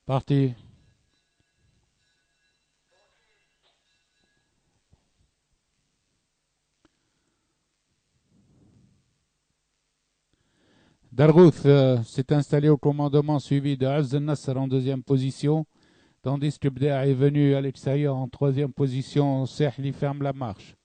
Parti. Dargouth s'est installé au commandement suivi de Az Nasser en deuxième position, tandis que Bdea est venu à l'extérieur en troisième position. Sehli ferme la marche.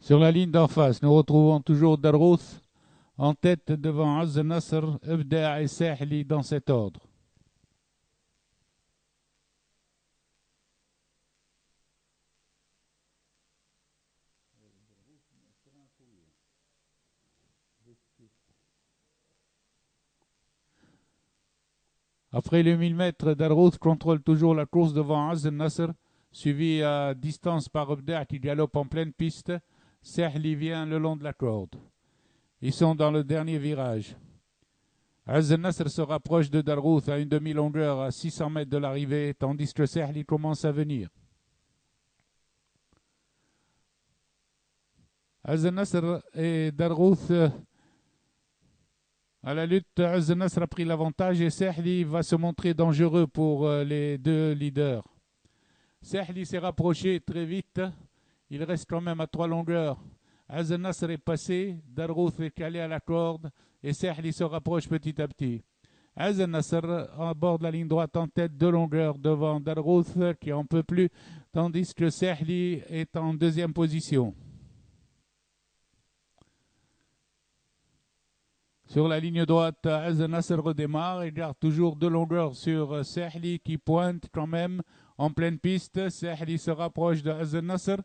Sur la ligne d'en face, nous retrouvons toujours Dargouth en tête devant Az Nasser, Bdea et Sehli dans cet ordre. Après les 1000 mètres, Dargouth contrôle toujours la course devant Az Nasser, suivi à distance par Bdea qui galope en pleine piste. Sehli vient le long de la corde. Ils sont dans le dernier virage. Az Nasser se rapproche de Dargouth à une demi-longueur à 600 mètres de l'arrivée, tandis que Sehli commence à venir. Az Nasser et Dargouth à la lutte. Az Nasser a pris l'avantage et Sehli va se montrer dangereux pour les deux leaders. Sehli s'est rapproché très vite. Il reste quand même à 3 longueurs. Az Nasser est passé, Dargouth est calé à la corde et Sehli se rapproche petit à petit. Az Nasser aborde la ligne droite en tête 2 longueurs devant Dargouth qui en peut plus, tandis que Sehli est en deuxième position. Sur la ligne droite, Az Nasser redémarre et garde toujours 2 longueurs sur Sehli qui pointe quand même en pleine piste. Sehli se rapproche de Az Nasser,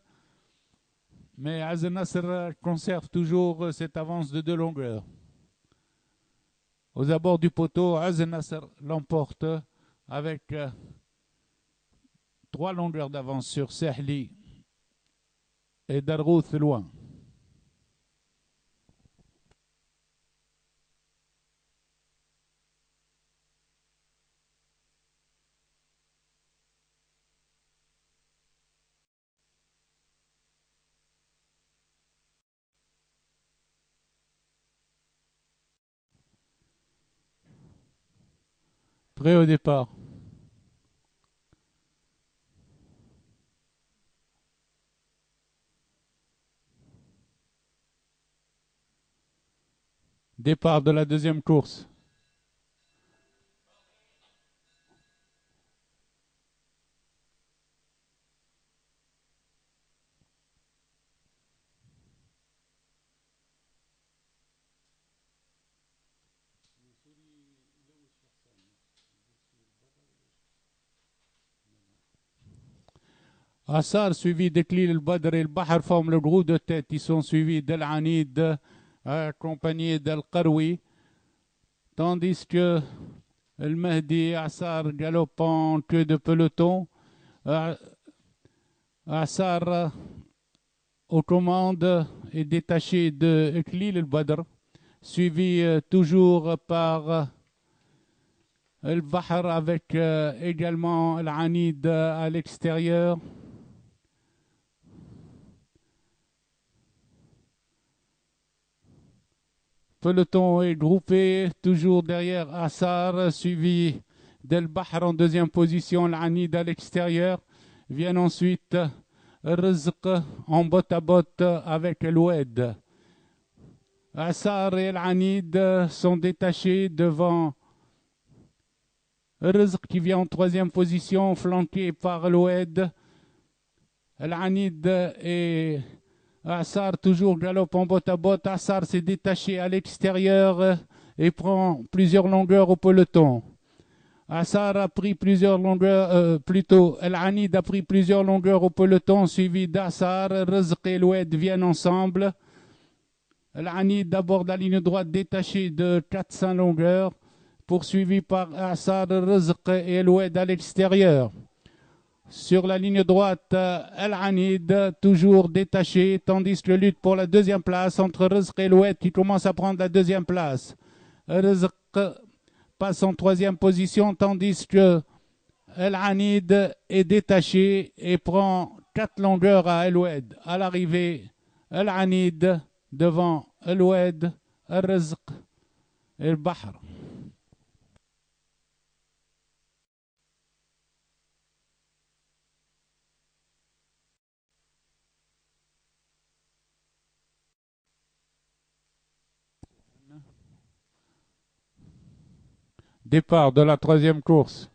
mais Az Nasser conserve toujours cette avance de 2 longueurs. Aux abords du poteau, Az Nasser l'emporte avec 3 longueurs d'avance sur Sehli et Dargouth loin. Prêt au départ. Départ de la deuxième course. Assar suivi d'Eklil el-Badr et el-Bahar forment le groupe de tête. Ils sont suivis d'El Anid accompagné d'El Qaroui. Tandis que El Mahdi et Assar galopent en queue de peloton. Assar aux commandes est détaché de Eklil el-Badr, suivi toujours par El-Bahar avec également El Anid à l'extérieur. Peloton est groupé, toujours derrière Assar, suivi d'El-Bahr en deuxième position, Al-Anid à l'extérieur. Viennent ensuite Rizq en botte à botte avec El-Oued. Assar et Al-Anid sont détachés devant Rizq qui vient en troisième position, flanqué par El-Oued. Al-Anid et Assar toujours galope en botte à botte. Assar s'est détaché à l'extérieur et prend plusieurs longueurs au peloton. Assar a pris plusieurs longueurs, plutôt El-Anid a pris plusieurs longueurs au peloton, suivi d'Assar. Rizq et El-Oued viennent ensemble. El-Anid aborde la ligne droite détachée de 400 longueurs, poursuivi par Assar, Rizq et El-Oued à l'extérieur. Sur la ligne droite, El-Anid, toujours détaché, tandis que lutte pour la deuxième place entre Rizq et El-Oued qui commence à prendre la deuxième place. Rizq passe en troisième position, tandis que El Hanid est détaché et prend 4 longueurs à El Oued. À l'arrivée, El Hanid devant El Oued, El Rizq et El Bahr. Départ de la troisième course.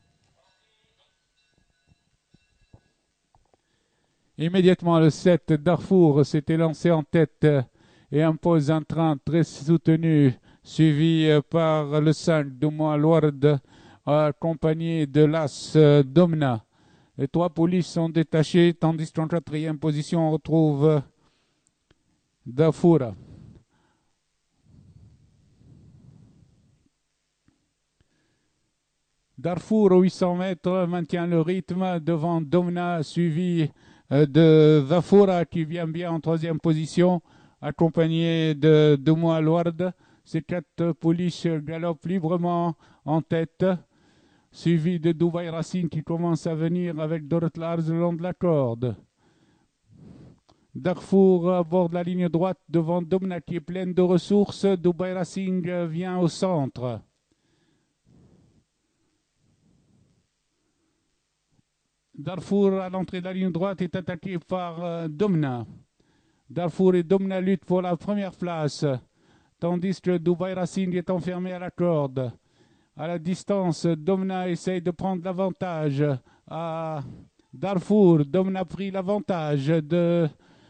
Immédiatement, le 7 Darfour s'était lancé en tête et impose un train très soutenu, suivi par le 5 Doumo Ward, accompagné de l'As Domna. Les 3 polices sont détachées, tandis qu'en quatrième position, on retrouve Darfour. Darfour, aux 800 mètres, maintient le rythme devant Domna, suivi de Zafoura qui vient bien en troisième position, accompagné de Doumo Alward. Ces 4 polices galopent librement en tête, suivi de Dubaï Racine qui commence à venir avec Dorot Lars le long de la corde. Darfour aborde la ligne droite devant Domna qui est pleine de ressources. Dubaï Racing vient au centre. Darfour, à l'entrée de la ligne droite, est attaqué par Domna. Darfour et Domna luttent pour la première place, tandis que Dubaï Racing est enfermé à la corde. À la distance, Domna essaye de prendre l'avantage à Darfour. Domna a pris l'avantage,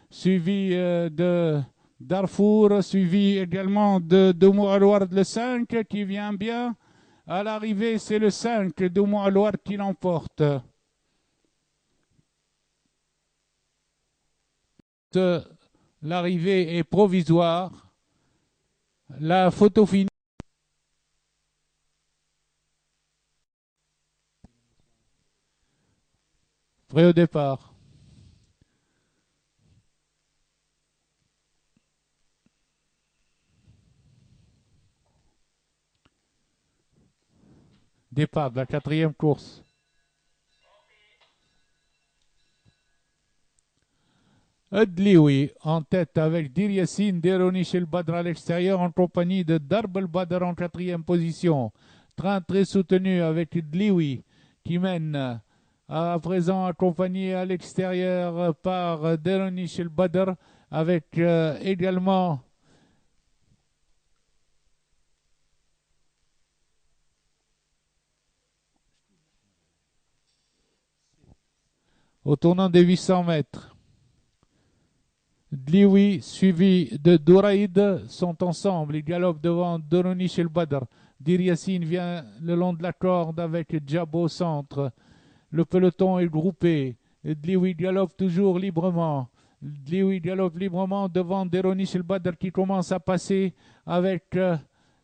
suivi de Darfour, suivi également de Doumo Alward le 5 qui vient bien. À l'arrivée, c'est le 5 Doumo Alward qui l'emporte. L'arrivée est provisoire. La photo finale. Prêt au départ. Départ de la quatrième course. Adlioui en tête avec Dir Yassine, Deronish El Badr à l'extérieur en compagnie de Darb El Badr en quatrième position. Train très soutenu avec Adlioui qui mène à présent accompagné à l'extérieur par Deronish El Badr avec également au tournant des 800 mètres. Dlioui suivi de Douraïd sont ensemble. Ils galopent devant Doronish El Badr. Dir Yassine vient le long de la corde avec Djabo au centre. Le peloton est groupé. Dlioui galope toujours librement. Dlioui galope librement devant Doronish El Badr qui commence à passer avec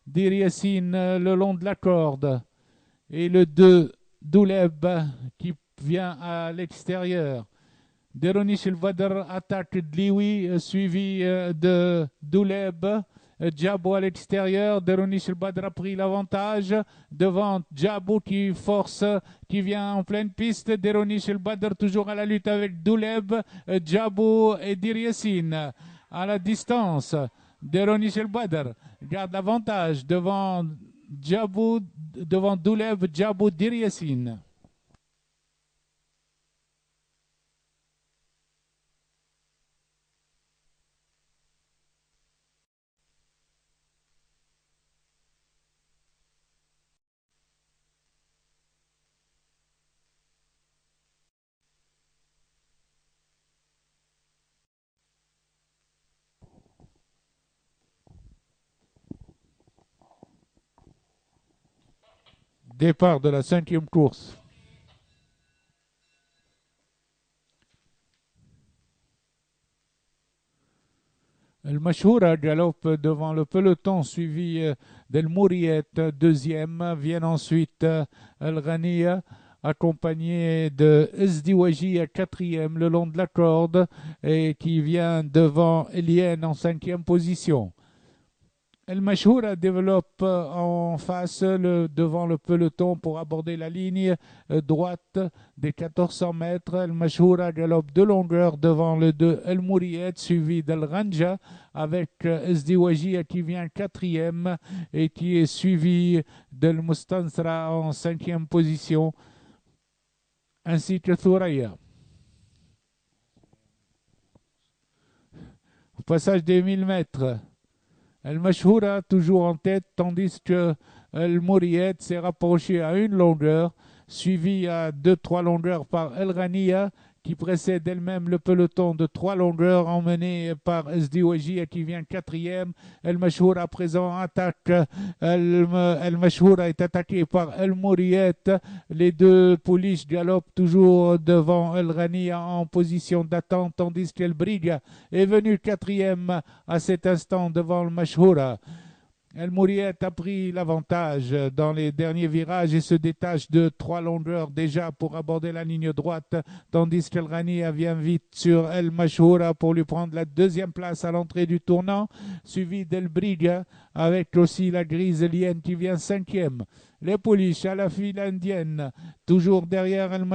Dir Yassine le long de la corde. Et le 2 Douleb qui vient à l'extérieur. Deronish El Badr attaque Dlioui, suivi de Douleb. Djabo à l'extérieur. Deronish El Badr a pris l'avantage devant Djabo qui force, qui vient en pleine piste. Deronish El Badr toujours à la lutte avec Douleb, Djabo et Dir Yassine. À la distance, Deronish El Badr garde l'avantage devant Djabo, devant Douleb, Djabo, Dir Yassine. Départ de la cinquième course. El Mashoura galope devant le peloton, suivi d'El Mouriet, deuxième. Viennent ensuite El Ghaniya, accompagné de Esdiwaji à quatrième, le long de la corde, et qui vient devant Eliane en cinquième position. El Mashhoura développe en face devant le peloton pour aborder la ligne droite des 1400 mètres. El Mashhoura galope de longueur devant le 2 El Mouriet, suivi d'El Ranja avec SD Wajia qui vient quatrième et qui est suivi d'El Mustansra en cinquième position, ainsi que Thuraya. Au passage des 1000 mètres, El Mashhoura toujours en tête, tandis que El Mouriet s'est rapproché à une longueur, suivi à 2-3 longueurs par El Rania, qui précède elle-même le peloton de 3 longueurs, emmené par SD Wajia qui vient quatrième. El Mashhoura à présent attaque. El Mashhoura est attaqué par El Mouriet. Les deux pouliches galopent toujours devant El Rania en position d'attente, tandis qu'El Briga est venu quatrième à cet instant devant le Mashhoura. El Mouriet a pris l'avantage dans les derniers virages et se détache de 3 longueurs déjà pour aborder la ligne droite, tandis qu'El Rania vient vite sur El Mashhoura pour lui prendre la deuxième place à l'entrée du tournant, suivi d'El Briga avec aussi la grise lienne qui vient cinquième. Les pouliches à la file indienne, toujours derrière El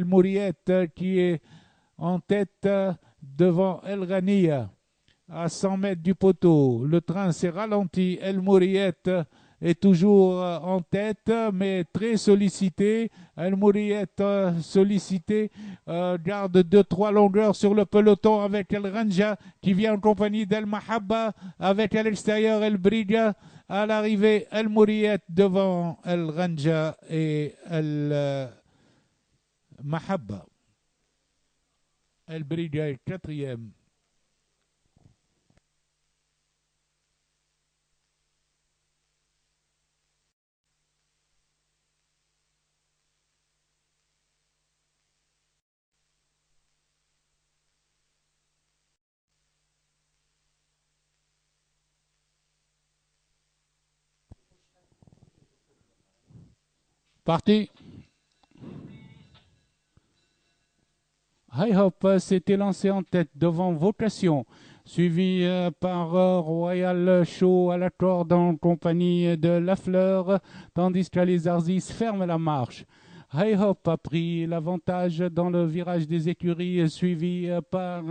Mouriet qui est en tête devant El Rania. À 100 mètres du poteau, le train s'est ralenti. El Mouriet est toujours en tête, mais très sollicité. El Mouriet sollicité, garde 2-3 longueurs sur le peloton avec El Ranja qui vient en compagnie d'El Mahabba, avec à l'extérieur El Briga. À l'arrivée, El Mouriet devant El Ranja et El Mahabba. El Briga est quatrième. Parti. High Hop s'était lancé en tête devant Vocation, suivi par Royal Show à la corde en compagnie de Lafleur, tandis que les Arzis ferment la marche. High Hop a pris l'avantage dans le virage des écuries, suivi par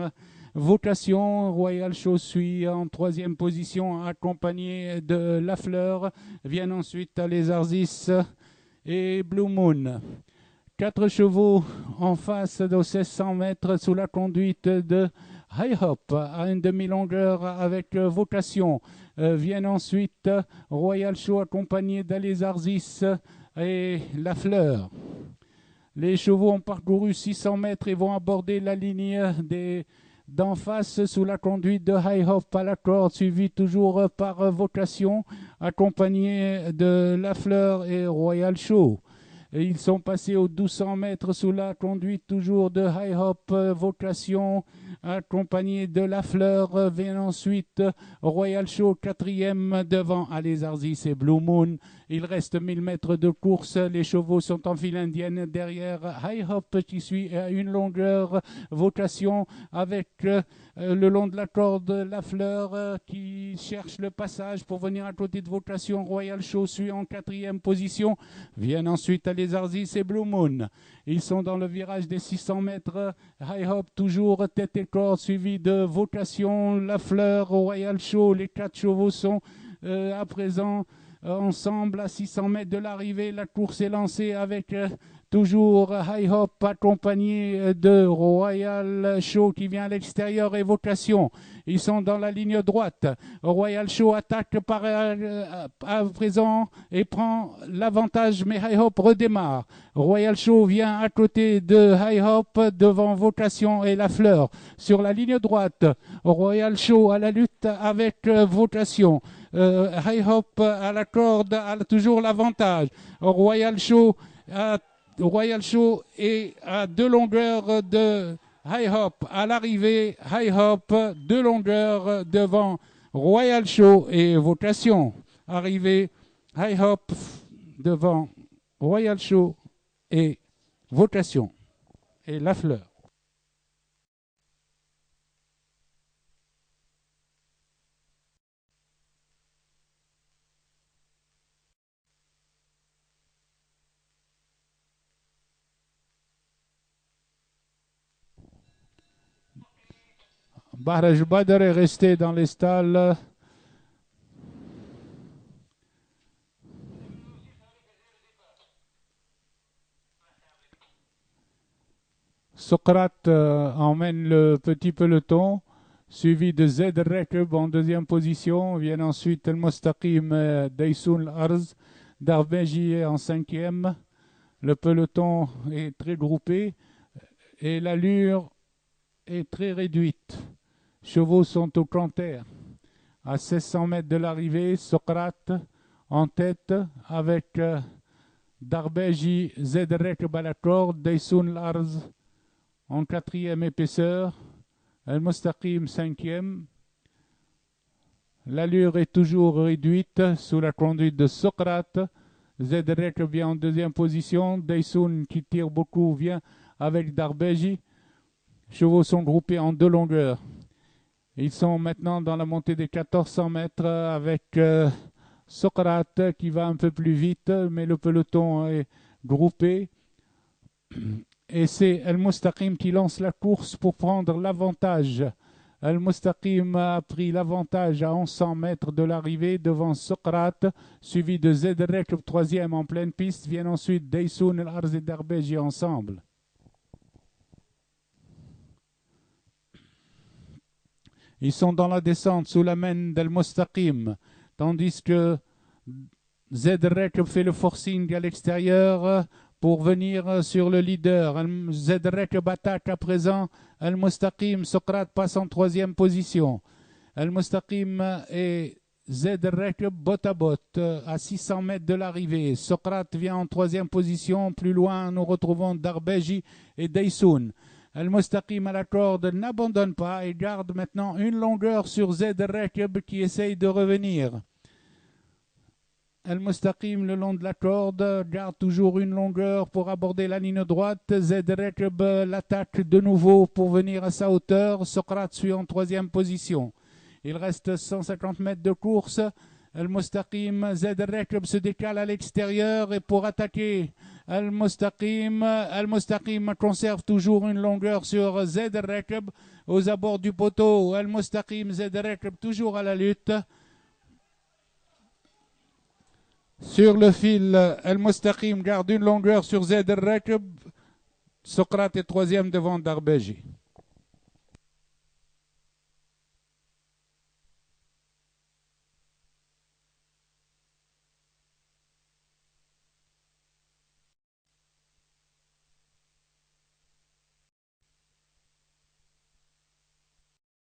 Vocation. Royal Show suit en troisième position, accompagné de Lafleur. Viennent ensuite les Arzis et Blue Moon. 4 chevaux en face de 1600 mètres sous la conduite de High Hop à une demi-longueur avec Vocation. Viennent ensuite Royal Show accompagné d'Ales Arzis et La Fleur. Les chevaux ont parcouru 600 mètres et vont aborder la ligne d'en face sous la conduite de High Hop à la corde, suivi toujours par Vocation, accompagné de La Fleur et Royal Show. Et ils sont passés aux 1200 mètres sous la conduite toujours de High Hop, Vocation, accompagné de La Fleur. Vient ensuite Royal Show, quatrième devant Ales Arzis et Blue Moon. Il reste 1000 mètres de course. Les chevaux sont en file indienne derrière High Hop qui suit à une longueur. Vocation avec le long de la corde La Fleur qui cherche le passage pour venir à côté de Vocation. Royal Show suit en quatrième position. Viennent ensuite les Arzis et Blue Moon. Ils sont dans le virage des 600 mètres. High Hop toujours tête et corde, suivi de Vocation, La Fleur, Royal Show. Les 4 chevaux sont à présent ensemble à 600 mètres de l'arrivée. La course est lancée avec toujours High Hop accompagné de Royal Show qui vient à l'extérieur et Vocation. Ils sont dans la ligne droite. Royal Show attaque à présent et prend l'avantage, mais High Hop redémarre. Royal Show vient à côté de High Hop devant Vocation et La Fleur. Sur la ligne droite, Royal Show à la lutte avec Vocation. High Hop à la corde a toujours l'avantage. Royal Show est à 2 longueurs de High Hop. À l'arrivée, High Hop, 2 longueurs devant Royal Show et Vocation. Arrivée, High Hop devant Royal Show et Vocation. Et La Fleur. Bahraj Badr est resté dans les stalles. Socrate emmène le petit peloton, suivi de Zaid Rekeb en deuxième position. Viennent ensuite El Mostaqim, Daysoun Arz, Darbeji en cinquième. Le peloton est très groupé et l'allure est très réduite. Chevaux sont au canter. À 1600 mètres de l'arrivée, Socrate en tête avec Darbeji, Zaid Rekeb à la corde, Daysoun Arz en quatrième épaisseur, El Mostaqim cinquième. L'allure est toujours réduite sous la conduite de Socrate. Zaid Rekeb vient en deuxième position. Daysoun, qui tire beaucoup, vient avec Darbeji. Chevaux sont groupés en deux longueurs. Ils sont maintenant dans la montée des 1400 mètres avec Socrate qui va un peu plus vite, mais le peloton est groupé. Et c'est El Mostaqim qui lance la course pour prendre l'avantage. El Mostaqim a pris l'avantage à 1100 mètres de l'arrivée devant Socrate, suivi de Zaid Rekeb, troisième en pleine piste. Viennent ensuite Daysoun, El Arz et Darbeji ensemble. Ils sont dans la descente sous la main d'El Mostaqim, tandis que Zaid Rekeb fait le forcing à l'extérieur pour venir sur le leader. Zaid Rekeb attaque à présent El Mostaqim. Socrate passe en troisième position. El Mostaqim et Zaid Rekeb botte à botte à 600 mètres de l'arrivée. Socrate vient en troisième position. Plus loin, nous retrouvons Darbeji et Daysoun. El Mostaqim à la corde n'abandonne pas et garde maintenant une longueur sur Zaid Rekeb qui essaye de revenir. El Mostaqim le long de la corde garde toujours une longueur pour aborder la ligne droite. Zaid Rekeb l'attaque de nouveau pour venir à sa hauteur. Socrate suit en troisième position. Il reste 150 mètres de course. El Mostaqim, Zaid Rekeb se décale à l'extérieur et pour attaquer El Mostaqim conserve toujours une longueur sur Zaid Rekeb aux abords du poteau. El Mostaqim, Zaid Rekeb toujours à la lutte. Sur le fil, El Mostaqim garde une longueur sur Zaid Rekeb. Socrate est troisième devant Darbeji.